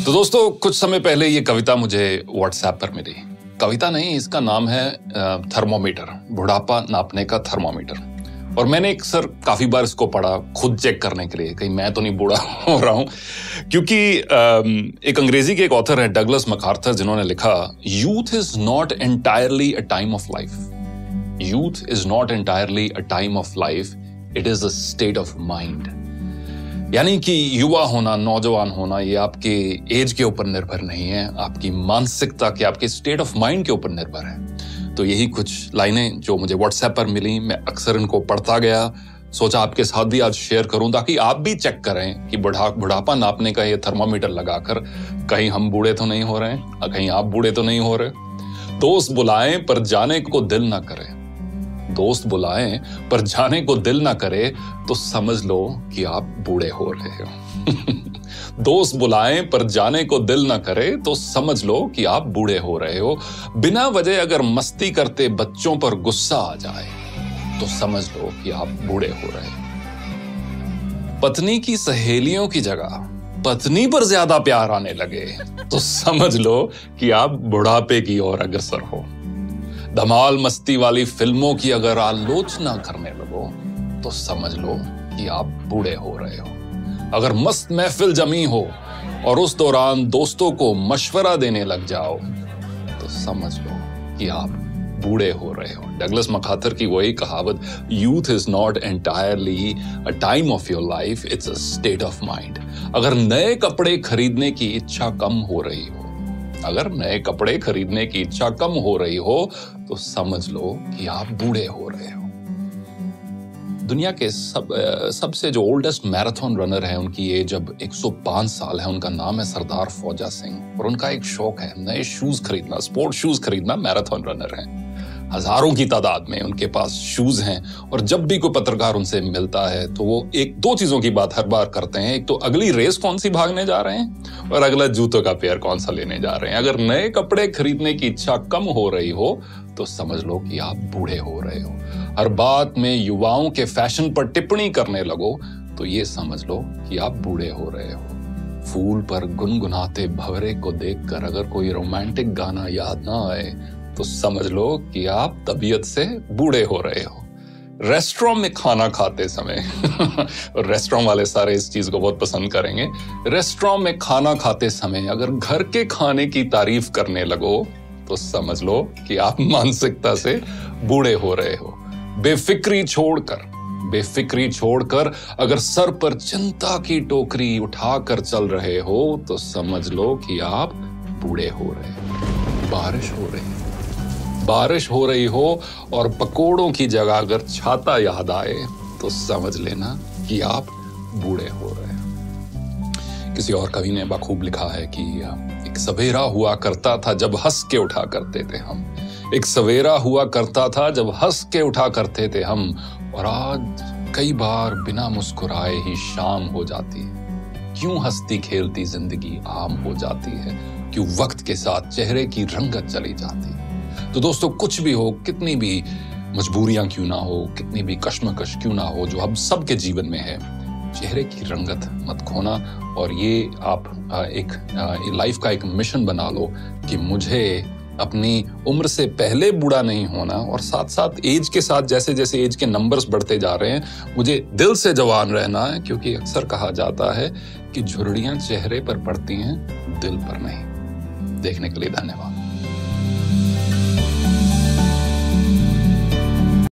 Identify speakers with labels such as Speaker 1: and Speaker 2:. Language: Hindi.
Speaker 1: तो दोस्तों कुछ समय पहले ये कविता मुझे व्हाट्सएप पर मिली। कविता नहीं, इसका नाम है थर्मोमीटर, बुढ़ापा नापने का थर्मोमीटर। और मैंने काफी बार इसको पढ़ा खुद चेक करने के लिए, कहीं मैं तो नहीं बूढ़ा हो रहा हूं। क्योंकि एक अंग्रेजी के एक ऑथर है डगलस मैकार्थर, जिन्होंने लिखा, youth is not entirely a time of life. Youth is not entirely a time of life, it is a state of mind. यानी कि युवा होना, नौजवान होना, ये आपके एज के ऊपर निर्भर नहीं है, आपकी मानसिकता के, आपके स्टेट ऑफ माइंड के ऊपर निर्भर है। तो यही कुछ लाइनें जो मुझे व्हाट्सएप पर मिली, मैं अक्सर इनको पढ़ता गया, सोचा आपके साथ भी आज शेयर करूं ताकि आप भी चेक करें कि बुढ़ापा नापने का ये थर्मामीटर लगाकर कहीं हम बूढ़े तो नहीं हो रहे हैं, कहीं आप बूढ़े तो नहीं हो रहे। दोस्त बुलाएं पर जाने को दिल ना करे, दोस्त बुलाएं पर जाने को दिल ना करे तो समझ लो कि आप बूढ़े हो रहे हो। दोस्त बुलाएं पर जाने को दिल ना करे तो समझ लो कि आप बूढ़े हो रहे हो। बिना वजह अगर मस्ती करते बच्चों पर गुस्सा आ जाए तो समझ लो कि आप बूढ़े हो रहे हो। पत्नी की सहेलियों की जगह पत्नी पर ज्यादा प्यार आने लगे तो समझ लो कि आप बुढ़ापे की ओर अग्रसर हो। धमाल मस्ती वाली फिल्मों की अगर आलोचना करने लगो तो समझ लो कि आप बूढ़े हो रहे हो। अगर मस्त महफिल जमी हो और उस दौरान दोस्तों को मशवरा देने लग जाओ तो समझ लो कि आप बूढ़े हो रहे हो। डगलस मैकार्थर की वही कहावत, youth is not entirely a time of your life, it's a state of mind. अगर नए कपड़े खरीदने की इच्छा कम हो रही हो, अगर नए कपड़े खरीदने की इच्छा कम हो रही हो तो समझ लो कि आप बूढ़े हो रहे हो। दुनिया के सबसे जो ओल्डेस्ट मैराथन रनर है, उनकी एज अब 105 साल है। उनका नाम है सरदार फौजा सिंह और उनका एक शौक है नए शूज खरीदना, स्पोर्ट शूज खरीदना। मैराथन रनर है, हजारों की तादाद में उनके पास शूज हैं। और जब भी कोई पत्रकार उनसे मिलता है तो वो एक दो चीजों की बात हर बार करते हैं। एक तो अगली रेस कौन सी भागने जा रहे हैं और अगला जूतों का पेयर कौन सा लेने जा रहे हैं। अगर नए कपड़े खरीदने की इच्छा कम हो रही हो तो समझ लो कि आप बूढ़े हो रहे हो। हर बात में युवाओं के फैशन पर टिप्पणी करने लगो तो ये समझ लो कि आप बूढ़े हो रहे हो। फूल पर गुनगुनाते भंवरे को देखकर अगर कोई रोमांटिक गाना याद ना आए तो समझ लो कि आप तबीयत से बूढ़े हो रहे हो। रेस्टोरेंट में खाना खाते समय और रेस्टोरेंट वाले सारे इस चीज को बहुत पसंद करेंगे। रेस्टोरेंट में खाना खाते समय अगर घर के खाने की तारीफ करने लगो तो समझ लो कि आप मानसिकता से बूढ़े हो रहे हो। बेफिक्री छोड़कर अगर सर पर चिंता की टोकरी उठाकर चल रहे हो तो समझ लो कि आप बूढ़े हो रहे हो। बारिश हो रही हो और पकोड़ों की जगह अगर छाता याद आए तो समझ लेना कि आप बूढ़े हो रहे हो। किसी और कवि ने बखूब लिखा है कि एक सवेरा हुआ करता था जब हंस के उठा करते थे हम। एक सवेरा हुआ करता था जब हंस के उठा करते थे हम, और आज कई बार बिना मुस्कुराए ही शाम हो जाती है। क्यों हंसती खेलती जिंदगी आम हो जाती है, क्यों वक्त के साथ चेहरे की रंगत चली जाती है। तो दोस्तों कुछ भी हो, कितनी भी मजबूरियां क्यों ना हो, कितनी भी कश्मकश क्यों ना हो, जो हम सबके जीवन में है, चेहरे की रंगत मत खोना। और ये आप एक लाइफ का एक मिशन बना लो कि मुझे अपनी उम्र से पहले बूढ़ा नहीं होना, और साथ साथ एज के साथ जैसे जैसे एज के नंबर्स बढ़ते जा रहे हैं मुझे दिल से जवान रहना है। क्योंकि अक्सर कहा जाता है कि झुर्रियां चेहरे पर पड़ती हैं, दिल पर नहीं। देखने के लिए धन्यवाद।